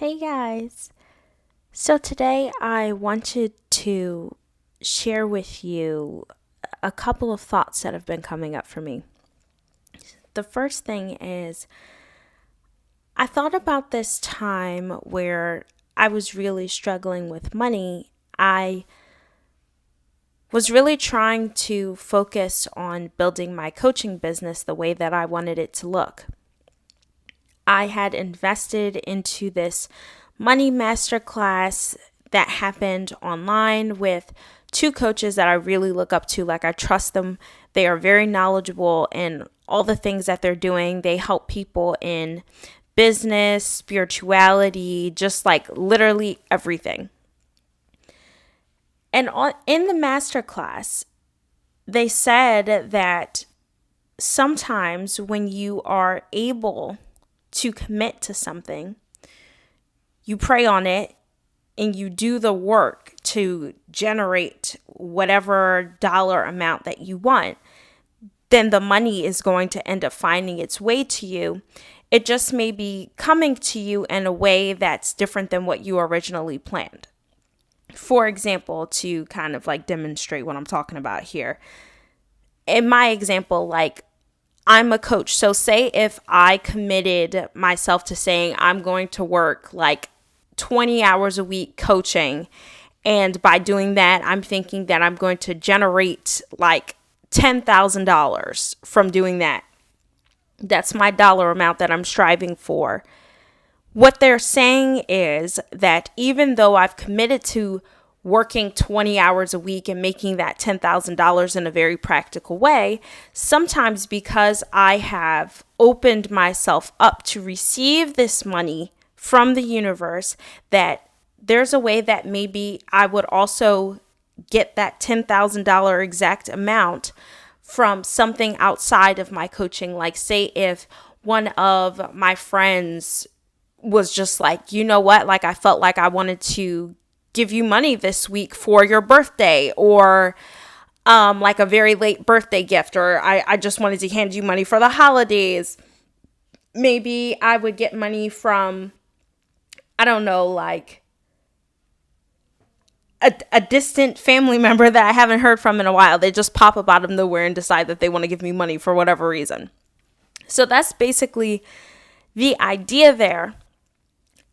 Hey guys. So today I wanted to share with you a couple of thoughts that have been coming up for me. The first thing is I thought about this time where I was really struggling with money. I was really trying to focus on building my coaching business the way that I wanted it to look. I had invested into this money masterclass that happened online with two coaches that I really look up to. Like, I trust them. They are very knowledgeable in all the things that they're doing. They help people in business, spirituality, just like literally everything. And in the masterclass, they said that sometimes when you are able to commit to something, you pray on it and you do the work to generate whatever dollar amount that you want, then the money is going to end up finding its way to you. It just may be coming to you in a way that's different than what you originally planned. For example, to kind of like demonstrate what I'm talking about here. In my example, like, I'm a coach. So say if I committed myself to saying I'm going to work like 20 hours a week coaching. And by doing that, I'm thinking that I'm going to generate like $10,000 from doing that. That's my dollar amount that I'm striving for. What they're saying is that even though I've committed to working 20 hours a week and making that $10,000 in a very practical way, sometimes because I have opened myself up to receive this money from the universe, that there's a way that maybe I would also get that $10,000 exact amount from something outside of my coaching. Like, say if one of my friends was just like, you know what, like, I felt like I wanted to give you money this week for your birthday, or like a very late birthday gift, or I just wanted to hand you money for the holidays. Maybe I would get money from, I don't know, like a distant family member that I haven't heard from in a while. They just pop up out of nowhere and decide that they want to give me money for whatever reason. So that's basically the idea there.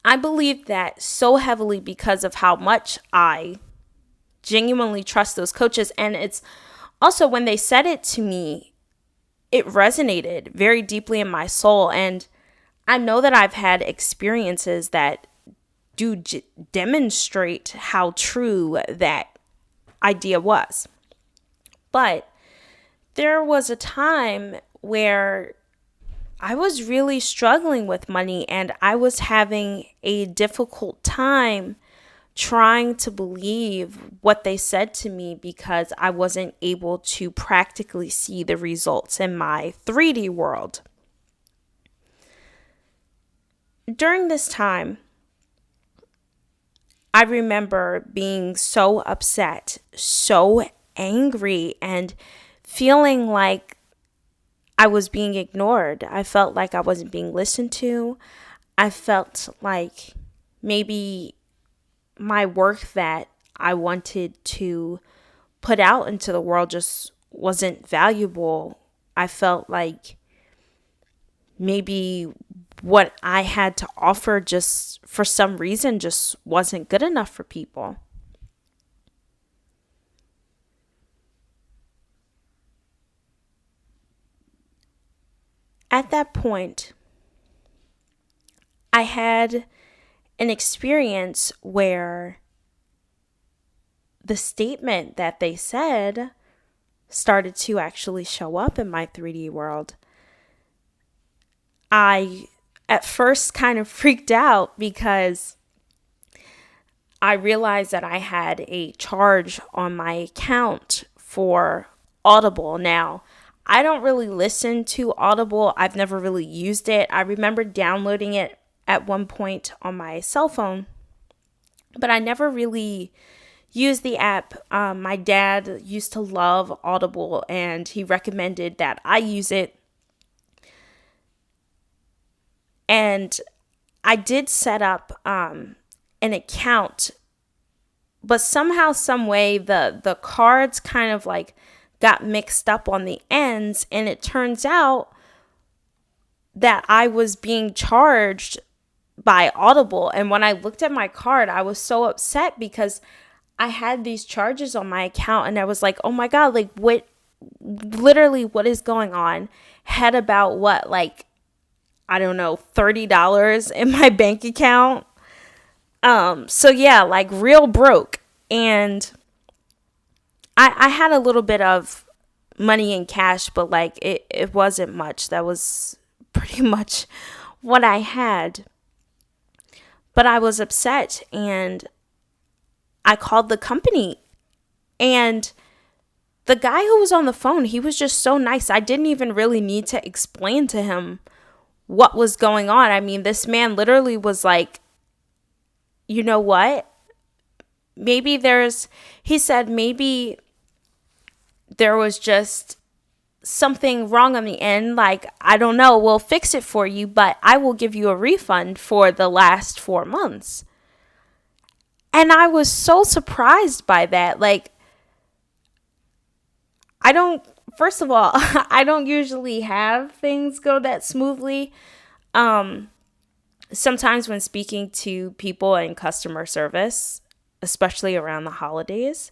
I believe that so heavily because of how much I genuinely trust those coaches. And it's also, when they said it to me, it resonated very deeply in my soul. And I know that I've had experiences that do demonstrate how true that idea was. But there was a time where I was really struggling with money, and I was having a difficult time trying to believe what they said to me because I wasn't able to practically see the results in my 3D world. During this time, I remember being so upset, so angry, and feeling like I was being ignored. I felt like I wasn't being listened to. I felt like maybe my work that I wanted to put out into the world just wasn't valuable. I felt like maybe what I had to offer just for some reason just wasn't good enough for people. At that point, I had an experience where the statement that they said started to actually show up in my 3D world. I at first kind of freaked out because I realized that I had a charge on my account for Audible. Now, I don't really listen to Audible. I've never really used it. I remember downloading it at one point on my cell phone, but I never really used the app. My dad used to love Audible, and he recommended that I use it. And I did set up an account, but somehow, some way, the cards kind of like got mixed up on the ends, and it turns out that I was being charged by Audible. And when I looked at my card, I was so upset because I had these charges on my account, and I was like, oh my God, like what is going on? Had about what, like, I don't know, $30 in my bank account. So yeah, like real broke. And I had a little bit of money in cash, but like it wasn't much. That was pretty much what I had. But I was upset, and I called the company, and the guy who was on the phone, he was just so nice. I didn't even really need to explain to him what was going on. I mean, this man literally was like, you know what? He said, maybe there was just something wrong on the end. Like, I don't know, we'll fix it for you, but I will give you a refund for the last 4 months. And I was so surprised by that. Like, first of all, I don't usually have things go that smoothly. Sometimes when speaking to people in customer service, especially around the holidays,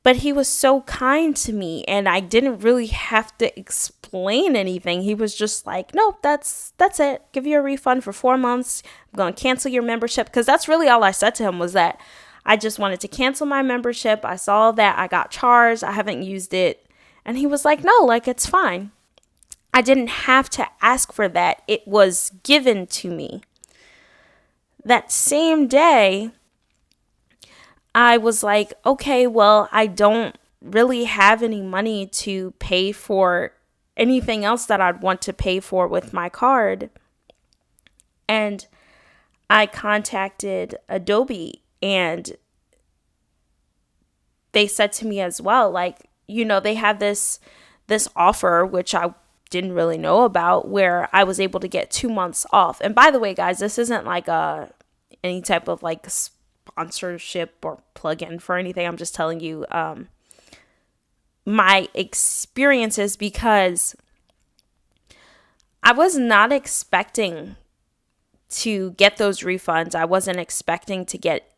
but he was so kind to me, and I didn't really have to explain anything. He was just like, nope, that's it. Give you a refund for 4 months. I'm going to cancel your membership. Because that's really all I said to him, was that I just wanted to cancel my membership. I saw that I got charged. I haven't used it. And he was like, no, like, it's fine. I didn't have to ask for that. It was given to me. That same day, I was like, okay, well, I don't really have any money to pay for anything else that I'd want to pay for with my card. And I contacted Adobe, and they said to me as well, like, you know, they have this offer, which I didn't really know about, where I was able to get 2 months off. And by the way, guys, this isn't like any type of like sponsorship or plug-in for anything. I'm just telling you my experiences, because I was not expecting to get those refunds. I wasn't expecting to get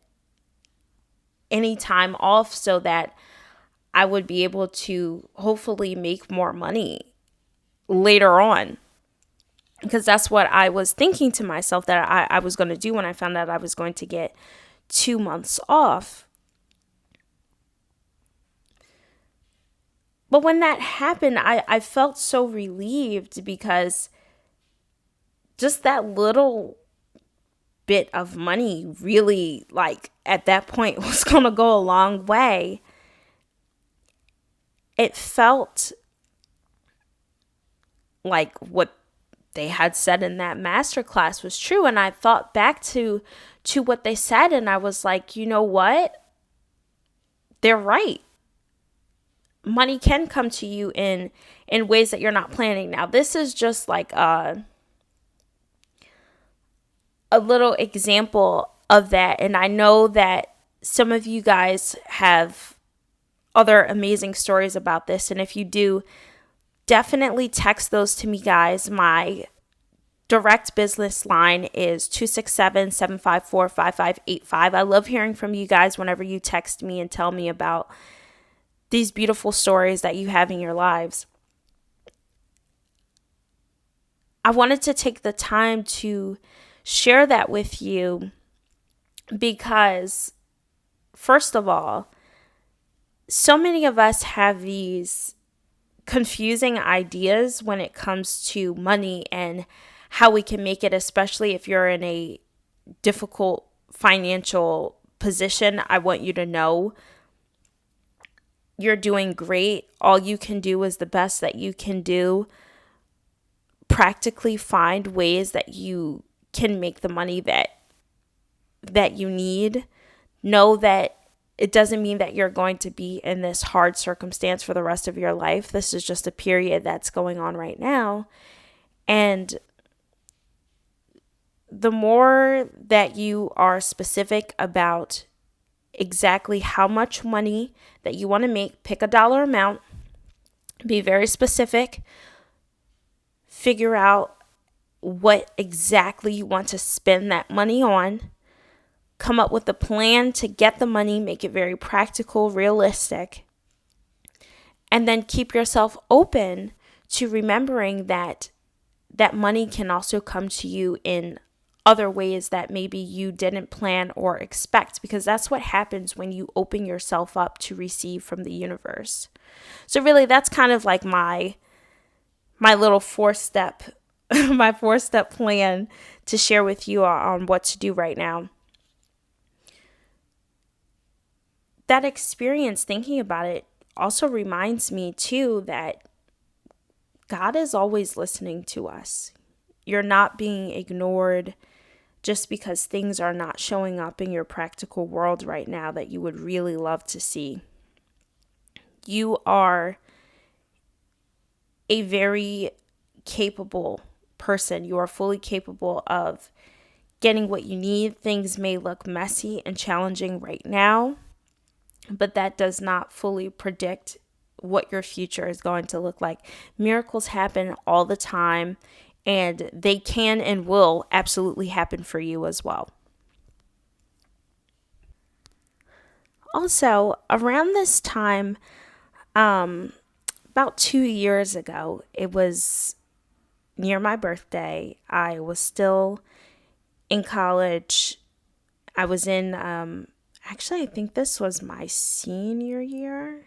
any time off so that I would be able to hopefully make more money later on. Because that's what I was thinking to myself that I was going to do when I found out I was going to get 2 months off. But when that happened, I felt so relieved, because just that little bit of money really, like, at that point was going to go a long way. It felt like what they had said in that masterclass was true. And I thought back to what they said, and I was like, you know what? They're right. Money can come to you in ways that you're not planning. Now, this is just like a little example of that. And I know that some of you guys have other amazing stories about this. And if you do, definitely text those to me, guys. My direct business line is 267-754-5585. I love hearing from you guys whenever you text me and tell me about these beautiful stories that you have in your lives. I wanted to take the time to share that with you because, first of all, so many of us have these confusing ideas when it comes to money and how we can make it, especially if you're in a difficult financial position. I want you to know you're doing great. All you can do is the best that you can do. Practically find ways that you can make the money that you need. Know that it doesn't mean that you're going to be in this hard circumstance for the rest of your life. This is just a period that's going on right now. And the more that you are specific about exactly how much money that you want to make, pick a dollar amount, be very specific, figure out what exactly you want to spend that money on, come up with a plan to get the money, make it very practical, realistic, and then keep yourself open to remembering that that money can also come to you in other ways that maybe you didn't plan or expect, because that's what happens when you open yourself up to receive from the universe. So really, that's kind of like my little four-step my four-step plan to share with you on what to do right now. That experience, thinking about it, also reminds me too that God is always listening to us. You're not being ignored just because things are not showing up in your practical world right now that you would really love to see. You are a very capable person. You are fully capable of getting what you need. Things may look messy and challenging right now, but that does not fully predict what your future is going to look like. Miracles happen all the time, and they can and will absolutely happen for you as well. Also, around this time, about 2 years ago, it was near my birthday. I was still in college. I was in, actually, I think this was my senior year.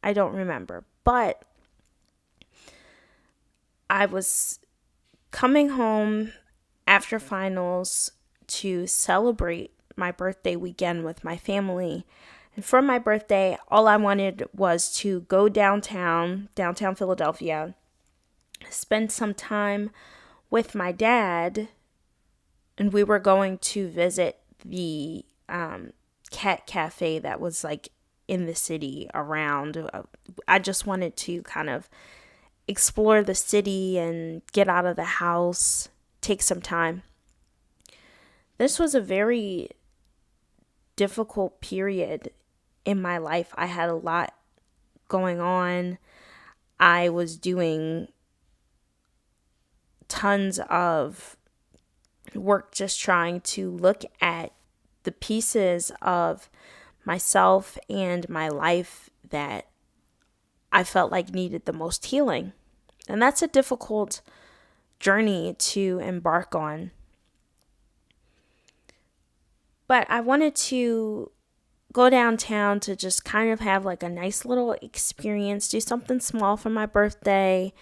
I don't remember, but I was coming home after finals to celebrate my birthday weekend with my family. And for my birthday, all I wanted was to go downtown Philadelphia, spend some time with my dad, and we were going to visit the cat cafe that was like in the city around. I just wanted to kind of explore the city and get out of the house, take some time. This was a very difficult period in my life. I had a lot going on. I was doing tons of work just trying to look at the pieces of myself and my life that I felt like needed the most healing. And that's a difficult journey to embark on. But I wanted to go downtown to just kind of have like a nice little experience, do something small for my birthday.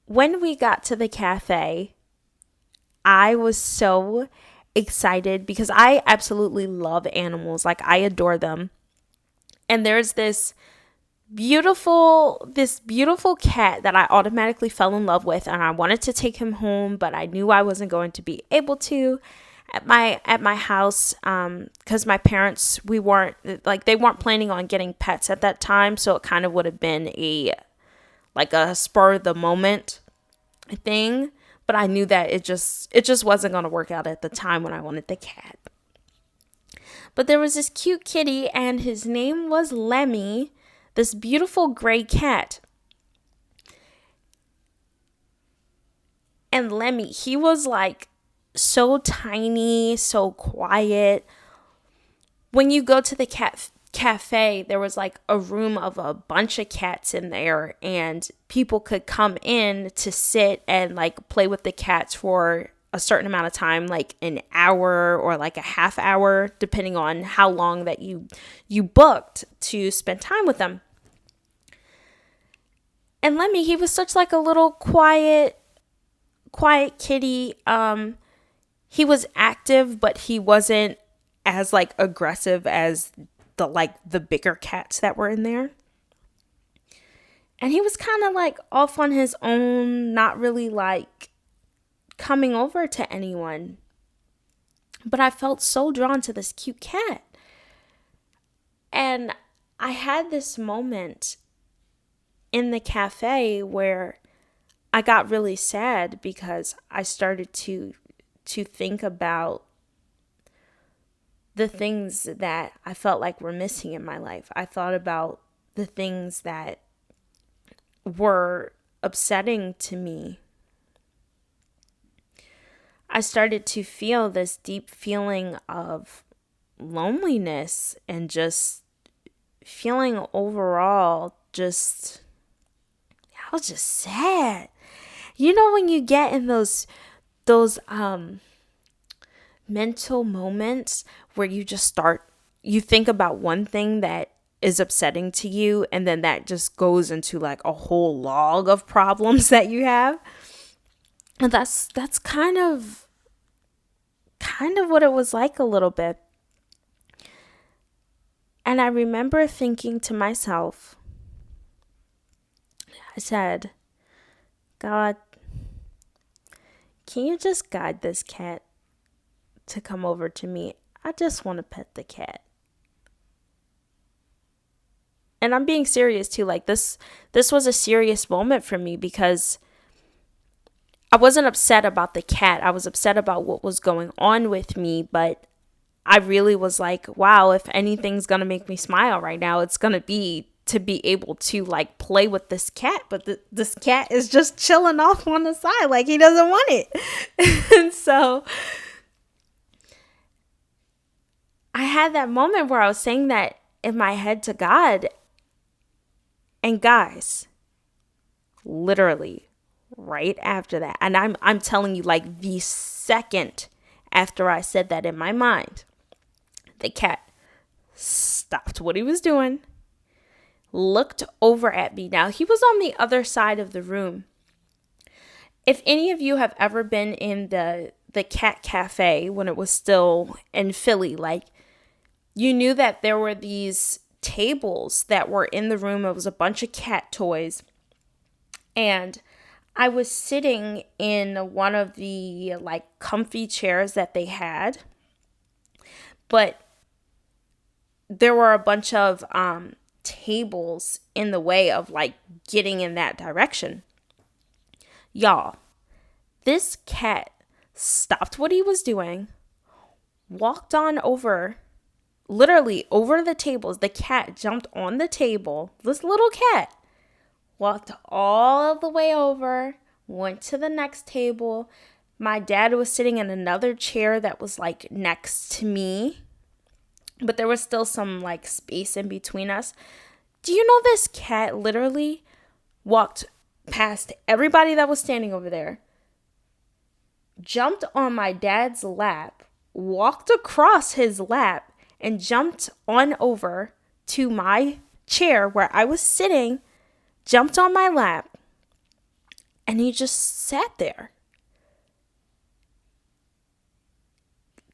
When we got to the cafe, I was so excited because I absolutely love animals. Like, I adore them. And there's this beautiful cat that I automatically fell in love with, and I wanted to take him home, but I knew I wasn't going to be able to at my house, because my parents, they weren't planning on getting pets at that time, so it kind of would have been a spur of the moment thing. But I knew that it just wasn't going to work out at the time when I wanted the cat. But there was this cute kitty, and his name was Lemmy, this beautiful gray cat. And Lemmy, he was like so tiny, so quiet. When you go to the cafe, there was like a room of a bunch of cats in there, and people could come in to sit and like play with the cats for a certain amount of time, like an hour or like a half hour, depending on how long that you booked to spend time with them. And Lemmy, he was such like a little quiet kitty. He was active, but he wasn't as like aggressive as the bigger cats that were in there. And he was kind of like off on his own, not really like coming over to anyone. But I felt so drawn to this cute cat. And I had this moment in the cafe where I got really sad because I started to think about the things that I felt like were missing in my life. I thought about the things that were upsetting to me. I started to feel this deep feeling of loneliness and just feeling overall just, I was just sad. You know, when you get in those mental moments where you think about one thing that is upsetting to you, and then that just goes into like a whole log of problems that you have. And that's kind of what it was like a little bit. And I remember thinking to myself, I said, God, can you just guide this cat to come over to me? I just want to pet the cat. And I'm being serious too. Like this was a serious moment for me because I wasn't upset about the cat. I was upset about what was going on with me, but I really was like, wow, if anything's going to make me smile right now, it's going to be to be able to like play with this cat. But this cat is just chilling off on the side like he doesn't want it. And so I had that moment where I was saying that in my head to God. And guys, literally right after that, and I'm telling you, like the second after I said that in my mind, the cat stopped what he was doing, looked over at me. Now, he was on the other side of the room. If any of you have ever been in the cat cafe when it was still in Philly, like you knew that there were these tables that were in the room. It was a bunch of cat toys. And I was sitting in one of the like comfy chairs that they had. But there were a bunch of tables in the way of like getting in that direction. Y'all, this cat stopped what he was doing, walked on over, literally over the tables. The cat jumped on the table. This little cat walked all the way over, went to the next table. My dad was sitting in another chair that was like next to me, but there was still some like space in between us. Do you know this cat literally walked past everybody that was standing over there, jumped on my dad's lap, walked across his lap, and jumped on over to my chair where I was sitting, jumped on my lap, and he just sat there.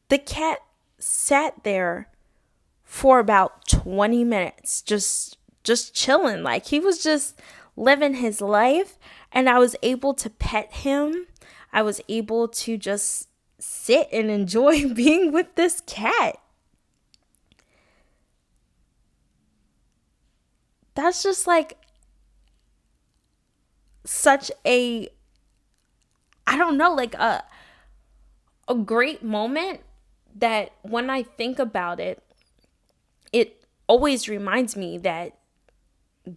The cat sat there for about 20 minutes, just chilling. Like he was just living his life, and I was able to pet him. I was able to just sit and enjoy being with this cat. That's just like such a, I don't know, like a great moment that when I think about it, it always reminds me that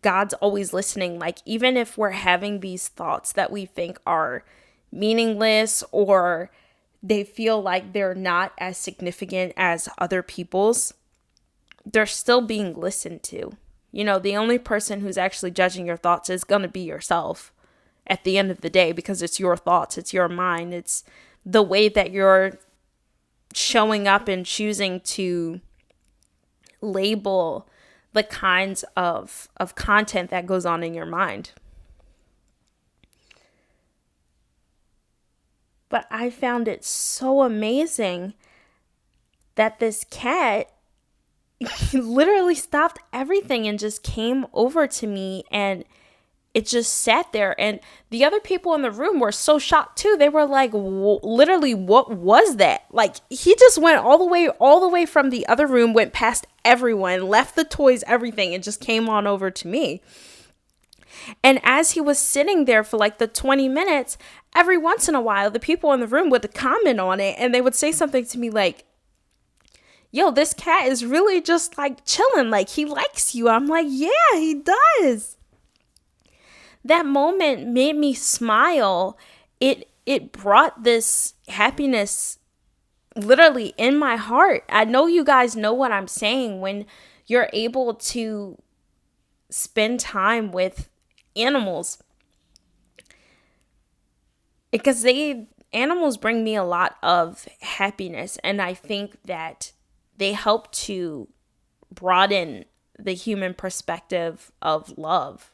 God's always listening. Like even if we're having these thoughts that we think are meaningless or they feel like they're not as significant as other people's, they're still being listened to. You know, the only person who's actually judging your thoughts is going to be yourself at the end of the day, because it's your thoughts, it's your mind, it's the way that you're showing up and choosing to label the kinds of content that goes on in your mind. But I found it so amazing that this cat literally stopped everything and just came over to me, and it just sat there. And the other people in the room were so shocked too. They were like, literally, what was that? Like he just went all the way from the other room, went past everyone, left the toys, everything, and just came on over to me. And as he was sitting there for like the 20 minutes, every once in a while, the people in the room would comment on it and they would say something to me like, yo, this cat is really just like chilling. Like he likes you. I'm like, yeah, he does. That moment made me smile. It brought this happiness literally in my heart. I know you guys know what I'm saying when you're able to spend time with animals, because animals bring me a lot of happiness, and I think that they help to broaden the human perspective of love.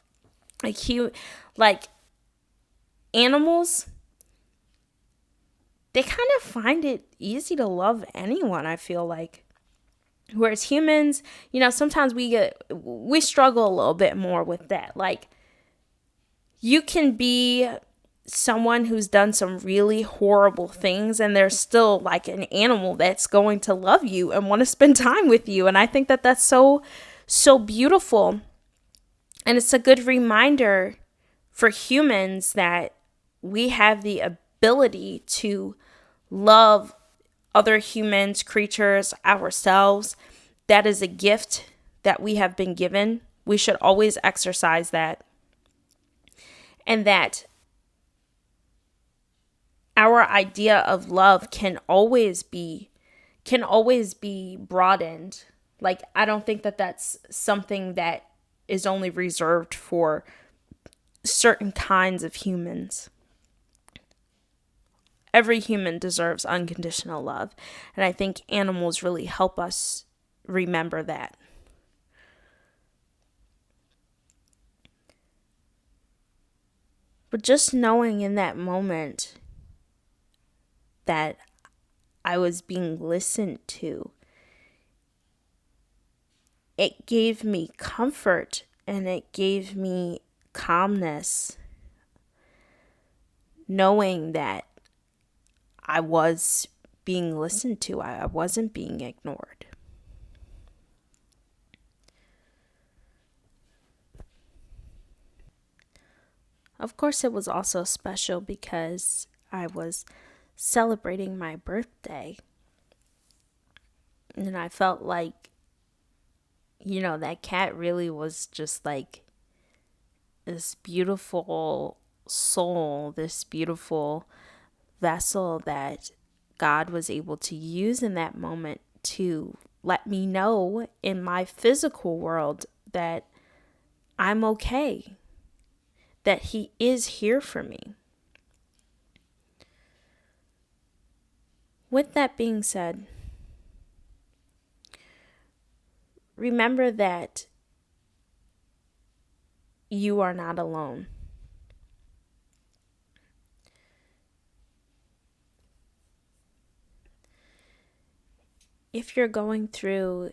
Like animals, they kind of find it easy to love anyone, I feel like. Whereas humans, sometimes we struggle a little bit more with that. Like, you can be someone who's done some really horrible things and there's still like an animal that's going to love you and want to spend time with you. And I think that that's so beautiful. And it's a good reminder for humans that we have the ability to love other humans, creatures, ourselves. That is a gift that we have been given. We should always exercise that. And that our idea of love can always be broadened. Like, I don't think that that's something that is only reserved for certain kinds of humans. Every human deserves unconditional love. And I think animals really help us remember that. But just knowing in that moment that I was being listened to, it gave me comfort and it gave me calmness, knowing that I was being listened to. I wasn't being ignored. Of course, it was also special because I was celebrating my birthday. And I felt like, that cat really was just like this beautiful soul, this beautiful vessel that God was able to use in that moment to let me know in my physical world that I'm okay, that He is here for me. With that being said, remember that you are not alone. If you're going through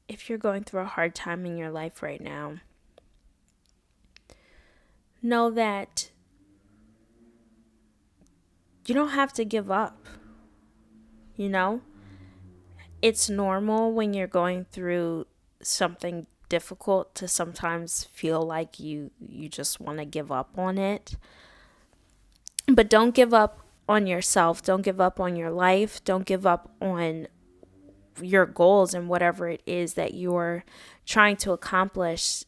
a hard time in your life right now, know that you don't have to give up. It's normal when you're going through something difficult to sometimes feel like you just want to give up on it. But don't give up on yourself. Don't give up on your life. Don't give up on your goals and whatever it is that you're trying to accomplish.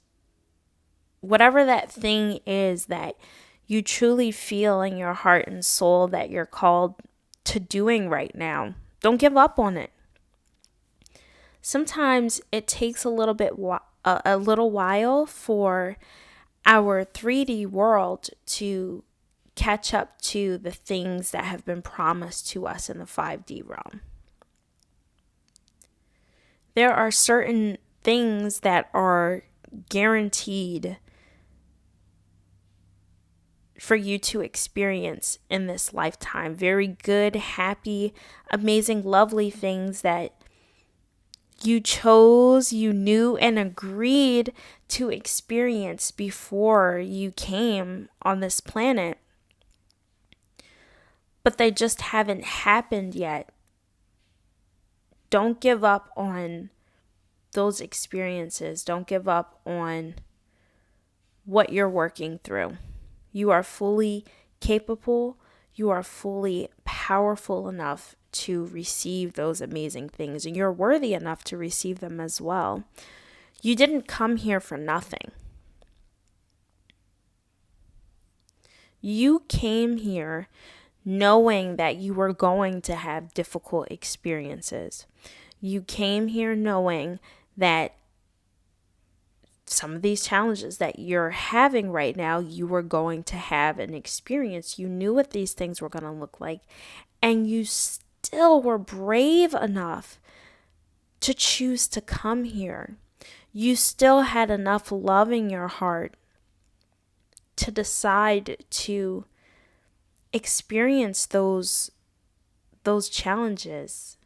Whatever that thing is that you truly feel in your heart and soul that you're called to doing right now, don't give up on it. Sometimes it takes a little while for our 3D world to catch up to the things that have been promised to us in the 5D realm. There are certain things that are guaranteed for you to experience in this lifetime. Very good, happy, amazing, lovely things that you chose, you knew, and agreed to experience before you came on this planet. But they just haven't happened yet. Don't give up on those experiences. Don't give up on what you're working through. You are fully capable. You are fully powerful enough to receive those amazing things, and you're worthy enough to receive them as well. You didn't come here for nothing. You came here knowing that you were going to have difficult experiences. You came here knowing that some of these challenges that you're having right now, you were going to have an experience. You knew what these things were going to look like, and you still were brave enough to choose to come here. You still had enough love in your heart to decide to experience those challenges.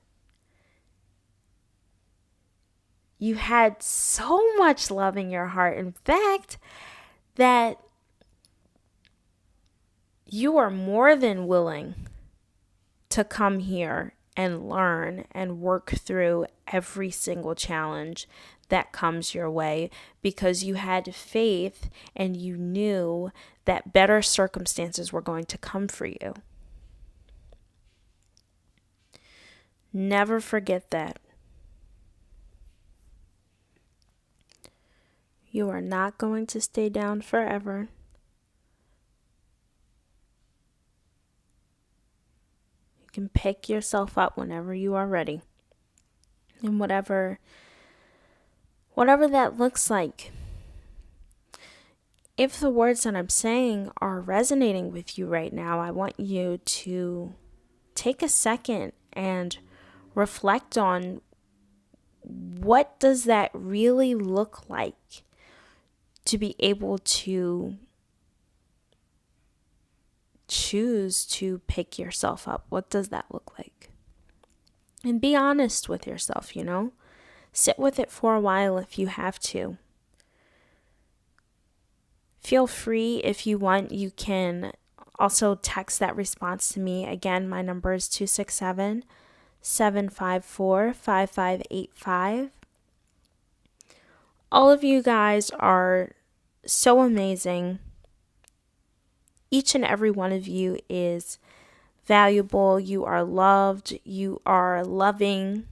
You had so much love in your heart, in fact, that you are more than willing to come here and learn and work through every single challenge that comes your way, because you had faith and you knew that better circumstances were going to come for you. Never forget that. You are not going to stay down forever. You can pick yourself up whenever you are ready. And whatever that looks like. If the words that I'm saying are resonating with you right now, I want you to take a second and reflect on, what does that really look like to be able to choose to pick yourself up? What does that look like? And be honest with yourself, Sit with it for a while if you have to. Feel free, if you want, you can also text that response to me. Again, my number is 267-754-5585. All of you guys are so amazing. Each and every one of you is valuable. You are loved. You are loving.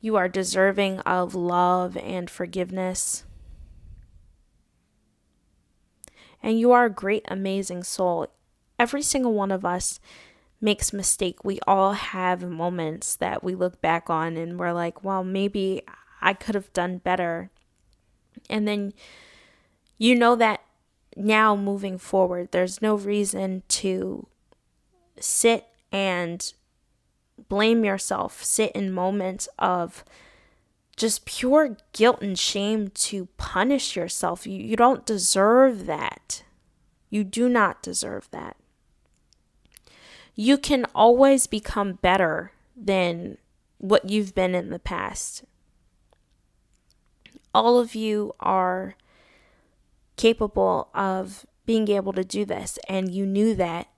You are deserving of love and forgiveness. And you are a great, amazing soul. Every single one of us makes mistake. We all have moments that we look back on and we're like, well, maybe I could have done better. And then that now moving forward, there's no reason to sit and blame yourself, sit in moments of just pure guilt and shame to punish yourself. You don't deserve that. You do not deserve that. You can always become better than what you've been in the past. All of you are capable of being able to do this, and you knew that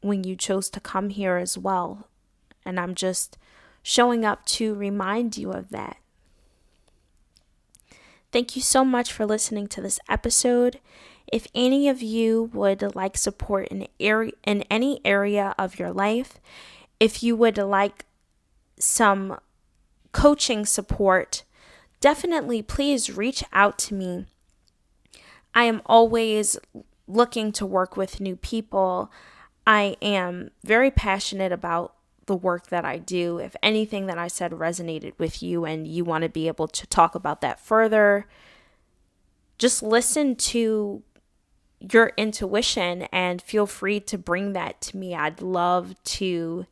when you chose to come here as well. And I'm just showing up to remind you of that. Thank you so much for listening to this episode. If any of you would like support in any area of your life, if you would like some coaching support, definitely please reach out to me. I am always looking to work with new people. I am very passionate about the work that I do. If anything that I said resonated with you and you want to be able to talk about that further, just listen to your intuition and feel free to bring that to me. I'd love to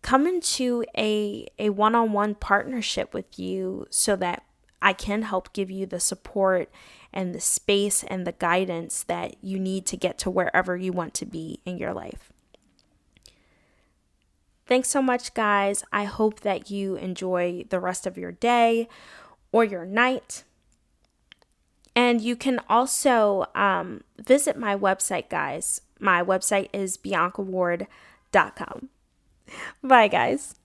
come into a one-on-one partnership with you so that I can help give you the support and the space and the guidance that you need to get to wherever you want to be in your life. Thanks so much, guys. I hope that you enjoy the rest of your day or your night. And you can also visit my website, guys. My website is beauncaward.com. Bye, guys.